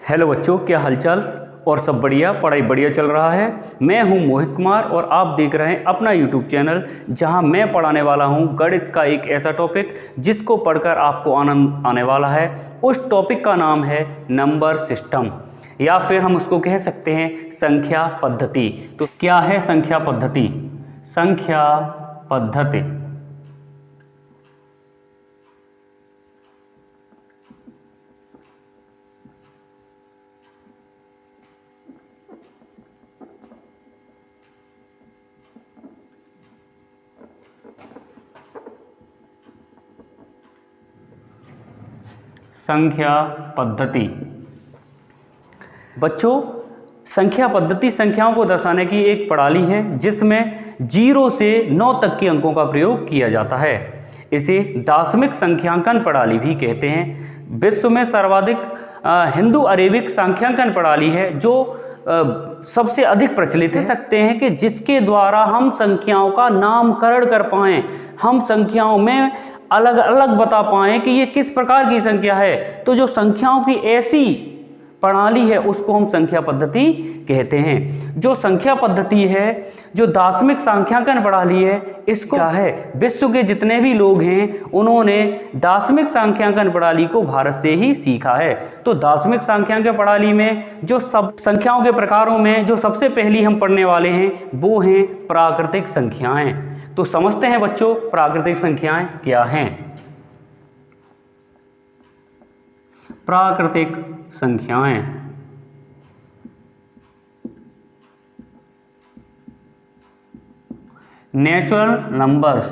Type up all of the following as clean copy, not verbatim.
Hello बच्चों, क्या हालचाल। और सब बढ़िया, पढ़ाई बढ़िया चल रहा है। मैं हूं मोहित कुमार और आप देख रहे हैं अपना यूट्यूब चैनल, जहां मैं पढ़ाने वाला हूं गणित का एक ऐसा टॉपिक जिसको पढ़कर आपको आनंद आने वाला है। उस टॉपिक का नाम है नंबर सिस्टम, या फिर हम उसको कह सकते हैं संख्या पद्धति। तो क्या है संख्या पद्धति? संख्या पद्धति संख्या पद्धति बच्चों, संख्या पद्धति संख्याओं को दर्शाने की एक प्रणाली है जिसमें 0 से 9 तक के अंकों का प्रयोग किया जाता है। इसे दाशमिक संख्यांकन प्रणाली भी कहते हैं। विश्व में सर्वाधिक हिंदू अरेबिक संख्यांकन प्रणाली है जो सबसे अधिक प्रचलित है। सकते हैं कि जिसके द्वारा हम संख्याओं का नामकरण कर पाएं, हम संख्याओं में अलग अलग बता पाएं कि ये किस प्रकार की संख्या है। तो जो संख्याओं की ऐसी प्रणाली है उसको हम संख्या पद्धति कहते हैं। जो संख्या पद्धति है, जो दाशमिक संख्यांकन प्रणाली है, इसको क्या है, विश्व के जितने भी लोग हैं उन्होंने दाशमिक संख्यांकन प्रणाली को भारत से ही सीखा है। तो दाशमिक संख्यांकन प्रणाली में जो सब संख्याओं के प्रकारों में जो सबसे पहली हम पढ़ने वाले हैं वो हैं प्राकृतिक संख्याएं। तो समझते हैं बच्चों, प्राकृतिक संख्याएं क्या हैं। प्राकृतिक संख्याएं नेचुरल नंबर्स।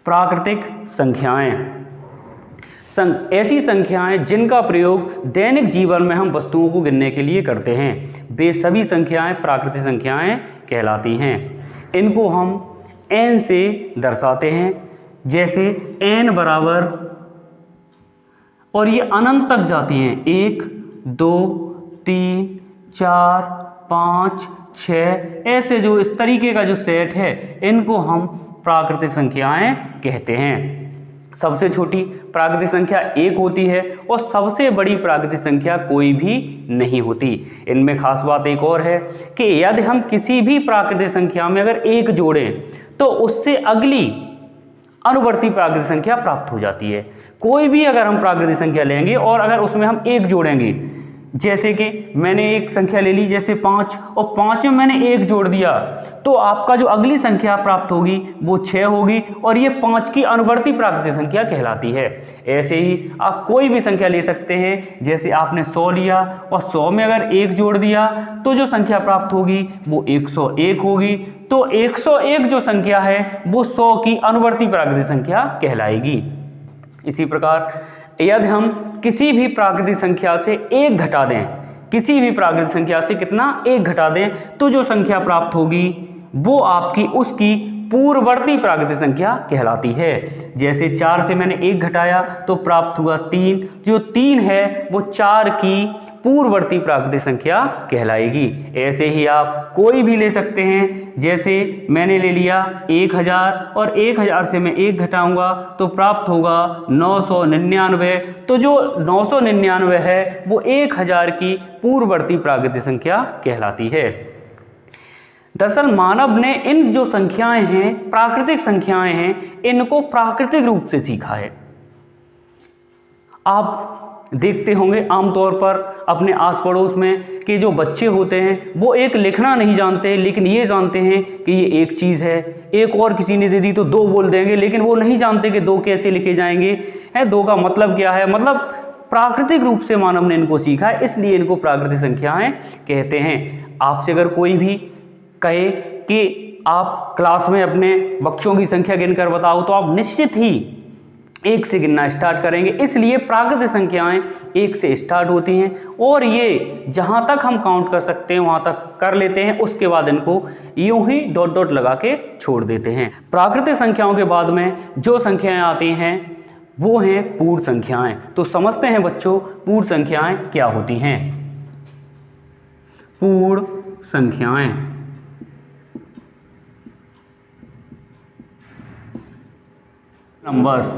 प्राकृतिक संख्याएं ऐसी संख्याएं जिनका प्रयोग दैनिक जीवन में हम वस्तुओं को गिनने के लिए करते हैं, वे सभी संख्याएं प्राकृतिक संख्याएं कहलाती हैं। इनको हम n से दर्शाते हैं, जैसे n बराबर, और ये अनंत तक जाती हैं, 1 2 3 4 5 6, ऐसे जो इस तरीके का जो सेट है इनको हम प्राकृतिक संख्याएं कहते हैं। सबसे छोटी प्राकृतिक संख्या 1 होती है और सबसे बड़ी प्राकृतिक संख्या कोई भी नहीं होती। इनमें खास बात एक और है कि यदि हम किसी भी प्राकृतिक संख्या में अगर 1 जोड़ें तो उससे अगली अनुवर्ती प्राकृतिक संख्या प्राप्त हो जाती है। कोई भी अगर हम प्राकृतिक संख्या लेंगे और अगर उसमें हम 1 जोड़ेंगे, जैसे कि मैंने एक संख्या ले ली जैसे 5, और 5 में मैंने 1 जोड़ दिया, तो आपका जो अगली संख्या प्राप्त होगी वो 6 होगी, और ये 5 की अनुवर्ती प्राकृतिक संख्या कहलाती है। ऐसे ही आप कोई भी संख्या ले सकते हैं, जैसे आपने 100 लिया और 100 में अगर 1 जोड़ दिया तो जो संख्या प्राप्त होगी वो 101 होगी। तो 101 जो संख्या है वो 100 की अनुवर्ती प्राकृतिक संख्या कहलाएगी। इसी प्रकार यदि हम किसी भी प्राकृतिक संख्या से 1 घटा दें, किसी भी प्राकृतिक संख्या से कितना 1 घटा दें, तो जो संख्या प्राप्त होगी वो आपकी उसकी पूर्ववर्ती प्राकृतिक संख्या कहलाती है। जैसे 4 से मैंने 1 घटाया तो प्राप्त हुआ 3, जो 3 है वो 4 की पूर्ववर्ती प्राकृतिक संख्या कहलाएगी। ऐसे ही आप कोई भी ले सकते हैं, जैसे मैंने ले लिया 1000 और 1000 से मैं 1 घटाऊंगा तो प्राप्त होगा 999। तो जो 999 है वो 1000 की पूर्ववर्ती प्राकृतिक संख्या कहलाती है। दरअसल मानव ने इन जो संख्याएं हैं, प्राकृतिक संख्याएं हैं, इनको प्राकृतिक रूप से सीखा है। आप देखते होंगे आमतौर पर अपने आस पड़ोस में कि जो बच्चे होते हैं वो एक लिखना नहीं जानते, लेकिन ये जानते हैं कि ये एक चीज़ है। एक और किसी ने दे दी तो 2 बोल देंगे, लेकिन वो नहीं जानते कि 2 कैसे लिखे जाएंगे, 2 का मतलब क्या है। मतलब प्राकृतिक रूप से मानव ने इनको सीखा है, इसलिए इनको प्राकृतिक संख्याएं कहते हैं। आपसे अगर कोई भी कहे कि आप क्लास में अपने बच्चों की संख्या गिनकर बताओ, तो आप निश्चित ही 1 से गिनना स्टार्ट करेंगे। इसलिए प्राकृतिक संख्याएं 1 से स्टार्ट होती हैं और ये जहां तक हम काउंट कर सकते हैं वहां तक कर लेते हैं, उसके बाद इनको यूं ही डॉट डॉट लगा के छोड़ देते हैं। प्राकृतिक संख्याओं के बाद में जो संख्याएं आती हैं वो हैं पूर्ण संख्याएं। तो समझते हैं बच्चों पूर्ण संख्याएं क्या होती हैं। पूर्ण संख्याएं। नंबर्स।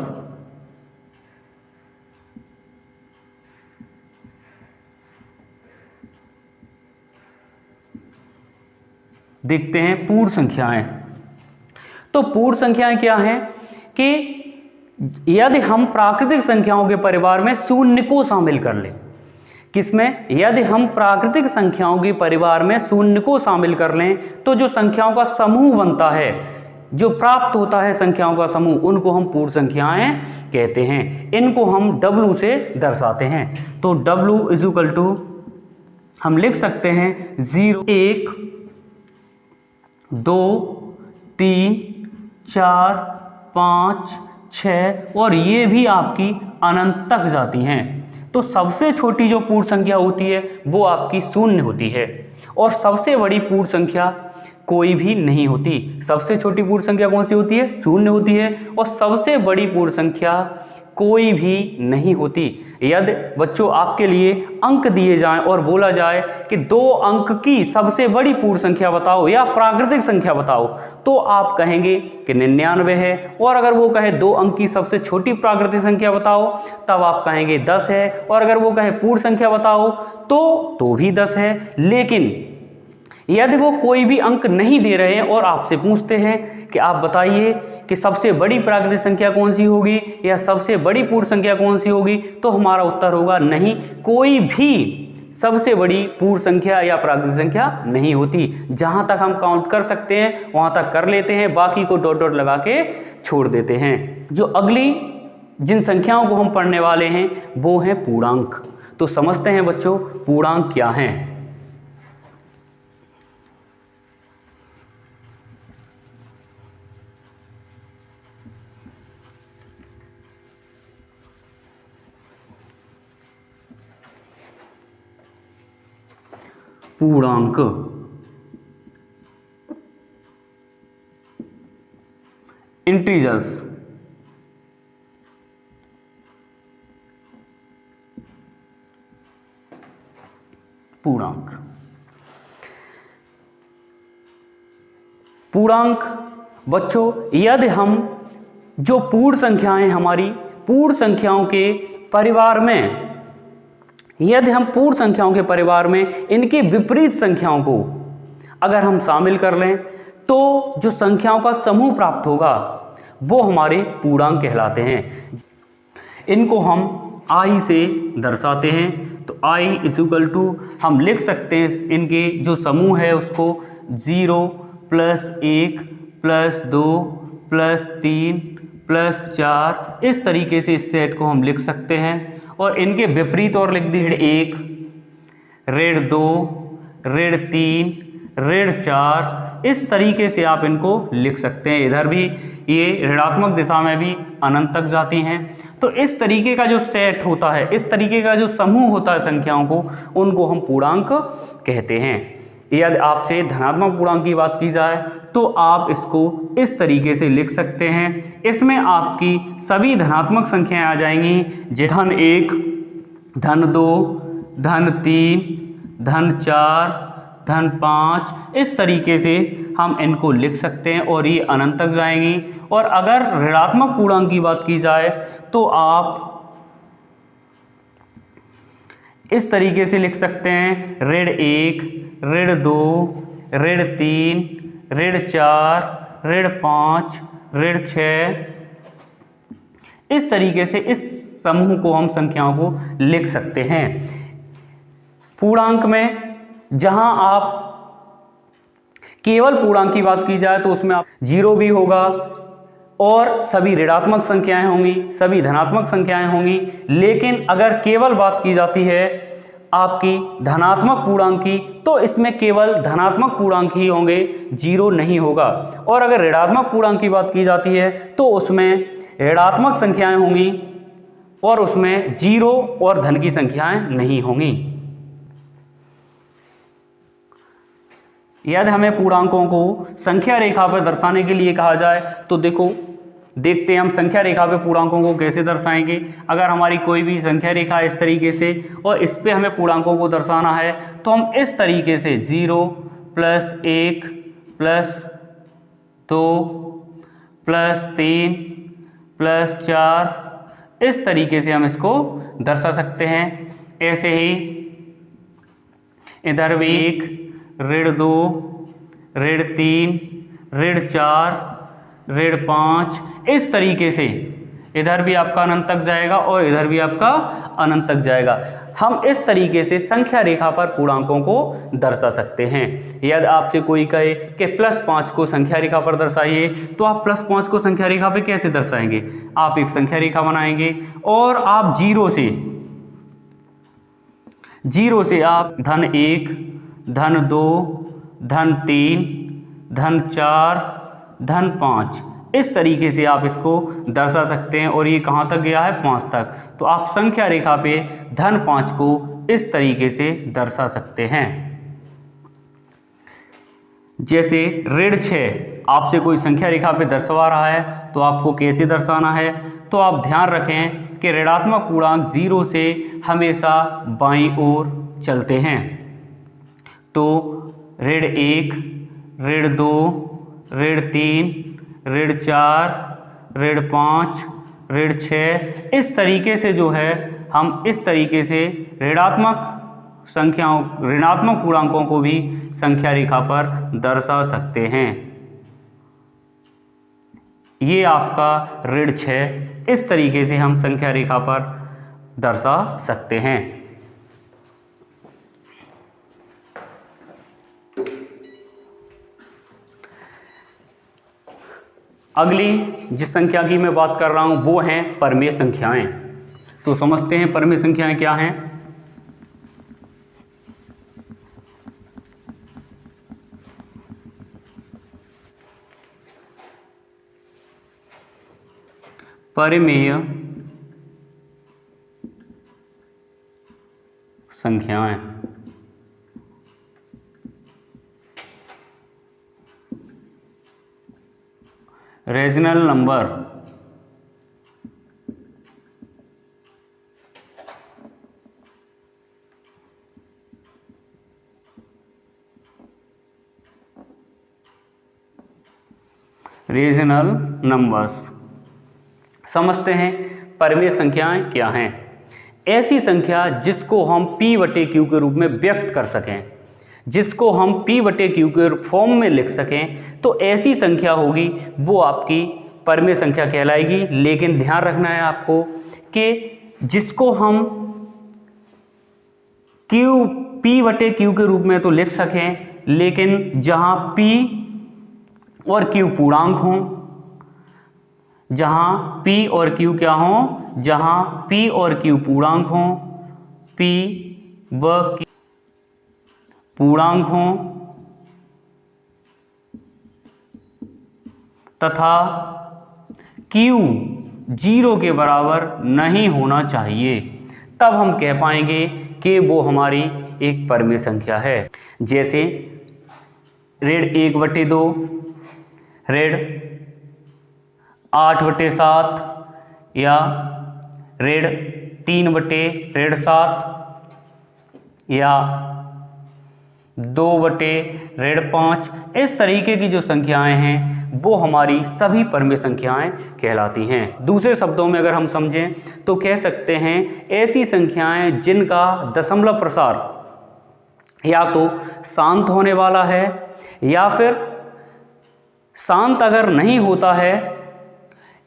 देखते हैं पूर्ण संख्याएं। तो पूर्ण संख्याएं क्या हैं कि यदि हम प्राकृतिक संख्याओं के परिवार में शून्य को शामिल कर लें, किसमें? यदि हम प्राकृतिक संख्याओं के परिवार में शून्य को शामिल कर लें तो जो संख्याओं का समूह बनता है, जो प्राप्त होता है संख्याओं का समूह, उनको हम पूर्ण संख्याएं कहते हैं। इनको हम W से दर्शाते हैं। तो W इज इक्वल टू हम लिख सकते हैं 0, 1, 2, 3, 4, 5, 6 और ये भी आपकी अनंत तक जाती हैं। तो सबसे छोटी जो पूर्ण संख्या होती है वो आपकी शून्य होती है और सबसे बड़ी पूर्ण संख्या कोई भी नहीं होती। सबसे छोटी पूर्ण संख्या कौन सी होती है? शून्य होती है और सबसे बड़ी पूर्ण संख्या कोई भी नहीं होती। यदि बच्चों आपके लिए अंक दिए जाएं और बोला जाए कि 2 अंक की सबसे बड़ी पूर्ण संख्या बताओ या प्राकृतिक संख्या बताओ, तो आप कहेंगे कि 99 है। और अगर वो कहे 2 अंक की सबसे छोटी प्राकृतिक संख्या बताओ, तब आप कहेंगे 10 है। और अगर वो कहे पूर्ण संख्या बताओ तो भी 10 है। लेकिन यदि वो कोई भी अंक नहीं दे रहे हैं और आपसे पूछते हैं कि आप बताइए कि सबसे बड़ी प्राकृतिक संख्या कौन सी होगी या सबसे बड़ी पूर्ण संख्या कौन सी होगी, तो हमारा उत्तर होगा नहीं, कोई भी सबसे बड़ी पूर्ण संख्या या प्राकृतिक संख्या नहीं होती। जहां तक हम काउंट कर सकते हैं वहां तक कर लेते हैं, बाकी को डॉट डॉट लगा के छोड़ देते हैं। जो अगली जिन संख्याओं को हम पढ़ने वाले हैं वो हैं पूर्णांक। तो समझते हैं बच्चों पूर्णांक क्या हैं। पूर्णांक इंटीजर्स, पूर्णांक। पूर्णांक बच्चों यदि हम जो पूर्ण संख्याएं हमारी पूर्ण संख्याओं के परिवार में, यदि हम पूर्ण संख्याओं के परिवार में इनके विपरीत संख्याओं को अगर हम शामिल कर लें तो जो संख्याओं का समूह प्राप्त होगा वो हमारे पूर्णांक कहलाते हैं। इनको हम I से दर्शाते हैं। तो I इज इक्वल टू हम लिख सकते हैं इनके जो समूह है उसको 0 + 1 + 2 + 3 + 4, इस तरीके से इस सेट को हम लिख सकते हैं। और इनके विपरीत और लिख दीजिए 1, ऋण 2, ऋण 3, ऋण 4, इस तरीके से आप इनको लिख सकते हैं। इधर भी ये ऋणात्मक दिशा में भी अनंत तक जाती हैं। तो इस तरीके का जो सेट होता है, इस तरीके का जो समूह होता है संख्याओं को, उनको हम पूर्णांक कहते हैं। यदि आपसे धनात्मक पूर्णांक की बात की जाए तो आप इसको इस तरीके से लिख सकते हैं। इसमें आपकी सभी धनात्मक संख्याएं आ जाएंगी, जैसे धन 1, धन 2, धन 3, धन 4, धन 5, इस तरीके से हम इनको लिख सकते हैं और ये अनंत तक जाएंगी। और अगर ऋणात्मक पूर्णांक की बात की जाए तो आप इस तरीके से लिख सकते हैं ऋण 1, ऋण 2, ऋण 3, ऋण 4, ऋण 5, ऋण 6, इस तरीके से इस समूह को हम संख्याओं को लिख सकते हैं। पूर्णांक में जहां आप केवल पूर्णांक की बात की जाए तो उसमें आप 0 भी होगा और सभी ऋणात्मक संख्याएं होंगी, सभी धनात्मक संख्याएं होंगी। लेकिन अगर केवल बात की जाती है आपकी धनात्मक पूर्णांक की तो इसमें केवल धनात्मक पूर्णांक ही होंगे, 0 नहीं होगा। और अगर ऋणात्मक पूर्णांक की बात की जाती है तो उसमें ऋणात्मक संख्याएं होंगी और उसमें 0 और धन की संख्याएं नहीं होंगी। यदि हमें पूर्णांकों को संख्या रेखा पर दर्शाने के लिए कहा जाए तो देखो देखते हैं हम संख्या रेखा पे पूर्णांकों को कैसे दर्शाएंगे। अगर हमारी कोई भी संख्या रेखा इस तरीके से और इस पे हमें पूर्णांकों को दर्शाना है तो हम इस तरीके से 0 + 1 + 2 + 3 + 4 इस तरीके से हम इसको दर्शा सकते हैं। ऐसे ही इधर भी 1 ऋण 2 ऋण 3 ऋण 4 ऋण 5 इस तरीके से इधर भी आपका अनंत तक जाएगा और इधर भी आपका अनंत तक जाएगा। हम इस तरीके से संख्या रेखा पर पूर्णांकों को दर्शा सकते हैं। यदि आपसे कोई कहे कि +5 को संख्या रेखा पर दर्शाइए तो आप +5 को संख्या रेखा पे कैसे दर्शाएंगे। आप एक संख्या रेखा बनाएंगे और आप 0 से आप धन 1 धन 2 धन 3 धन 4 धन 5 इस तरीके से आप इसको दर्शा सकते हैं। और ये कहाँ तक गया है 5 तक। तो आप संख्या रेखा पे धन 5 को इस तरीके से दर्शा सकते हैं। जैसे ऋण 6 आपसे कोई संख्या रेखा पे दर्शवा रहा है तो आपको कैसे दर्शाना है। तो आप ध्यान रखें कि ऋणात्मक पूर्णांक 0 से हमेशा बाईं ओर चलते हैं। तो ऋण 1 ऋण 2 ऋण 3 ऋण 4 ऋण 5 ऋण 6 इस तरीके से जो है हम इस तरीके से ऋणात्मक पूर्णांकों को भी संख्या रेखा पर दर्शा सकते हैं। ये आपका ऋण 6 इस तरीके से हम संख्या रेखा पर दर्शा सकते हैं। अगली जिस संख्या की मैं बात कर रहा हूं वो हैं परमेय संख्याएं। तो समझते हैं परमेय संख्याएं क्या हैं। परमेय संख्याएं रेशनल नंबर रीजनल नंबर्स। समझते हैं परमेय संख्याएं क्या हैं। ऐसी संख्या जिसको हम p/q के रूप में व्यक्त कर सकें, जिसको हम p/q के फॉर्म में लिख सकें, तो ऐसी संख्या होगी वो आपकी परमेय संख्या कहलाएगी। लेकिन ध्यान रखना है आपको कि जिसको हम p/q के रूप में तो लिख सकें, लेकिन जहां p और q पूर्णांक हों, जहां p और q क्या हों, जहां p और q पूर्णांक हों, p व q पूर्णांक हों तथा q 0 के बराबर नहीं होना चाहिए, तब हम कह पाएंगे कि वो हमारी एक परमेय संख्या है। जैसे ऋण 1/2 ऋण 8/7 या ऋण 3/7 या 2/5 इस तरीके की जो संख्याएं हैं वो हमारी सभी परमेय संख्याएं कहलाती हैं। दूसरे शब्दों में अगर हम समझें तो कह सकते हैं ऐसी संख्याएं जिनका दशमलव प्रसार या तो शांत होने वाला है या फिर शांत अगर नहीं होता है,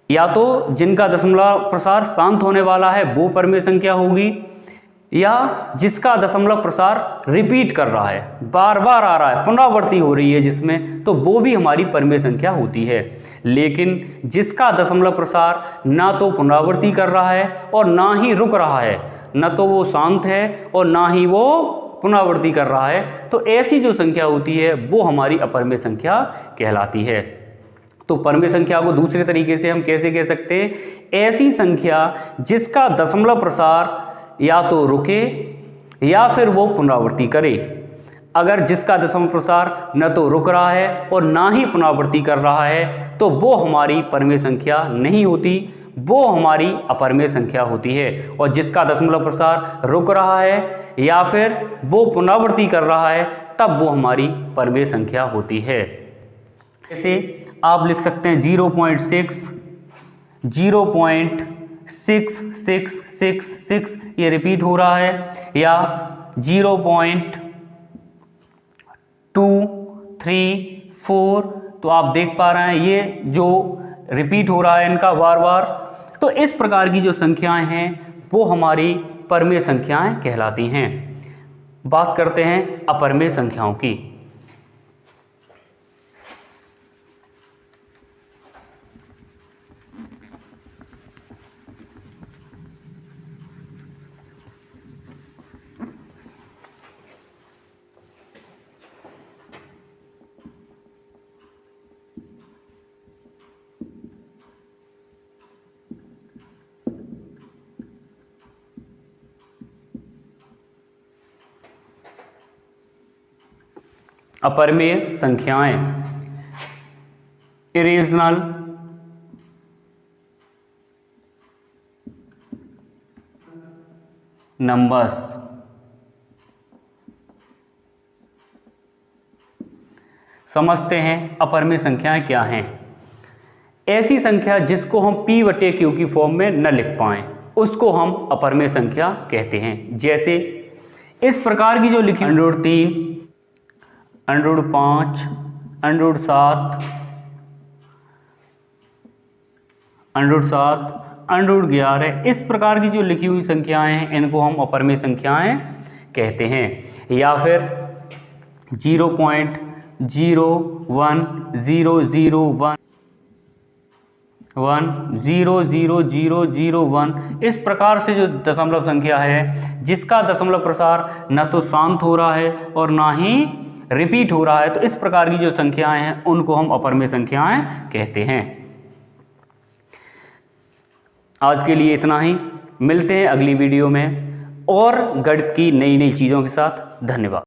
या तो जिनका दशमलव प्रसार शांत होने वाला है वो परमेय संख्या होगी, या जिसका दशमलव प्रसार रिपीट कर रहा है, बार बार आ रहा है, पुनरावृत्ति हो रही है जिसमें, तो वो भी हमारी परमेय संख्या होती है। लेकिन जिसका दशमलव प्रसार ना तो पुनरावृत्ति कर रहा है और ना ही रुक रहा है, न तो वो शांत है और ना ही वो पुनरावृत्ति कर रहा है, तो ऐसी जो संख्या होती है वो हमारी अपरमेय संख्या कहलाती है। तो परमेय संख्या को दूसरे तरीके से हम कैसे कह सकते हैं, ऐसी संख्या जिसका दशमलव प्रसार या तो रुके या फिर वो पुनरावृत्ति करे। अगर जिसका दशमलव प्रसार न तो रुक रहा है और ना ही पुनरावृत्ति कर रहा है तो वो हमारी परमेय संख्या नहीं होती, वो हमारी अपरमेय संख्या होती है। और जिसका दशमलव प्रसार रुक रहा है या फिर वो पुनरावृत्ति कर रहा है तब वो हमारी परमेय संख्या होती है। जैसे आप लिख सकते हैं 0.6, 0.6666 ये रिपीट हो रहा है, या 0.234, तो आप देख पा रहे हैं ये जो रिपीट हो रहा है इनका बार बार। तो इस प्रकार की जो संख्याएं हैं वो हमारी परमेय संख्याएं कहलाती हैं। बात करते हैं अपरमेय संख्याओं की। अपरमेय संख्याएं, इरेशनल नंबर्स। समझते हैं अपरमेय संख्याएं क्या हैं। ऐसी संख्या जिसको हम p/q की फॉर्म में न लिख पाएं उसको हम अपरमेय संख्या कहते हैं। जैसे इस प्रकार की जो लिखी √3, √5, √7, √11, इस प्रकार की जो लिखी हुई संख्याएं हैं इनको हम अपरमेय संख्याएं कहते हैं। या फिर 0.01001 00001, इस प्रकार से जो दशमलव संख्या है जिसका दशमलव प्रसार न तो शांत हो रहा है और ना ही रिपीट हो रहा है, तो इस प्रकार की जो संख्याएं हैं उनको हम अपरमेय संख्याएं कहते हैं। आज के लिए इतना ही, मिलते हैं अगली वीडियो में और गणित की नई नई चीज़ों के साथ। धन्यवाद।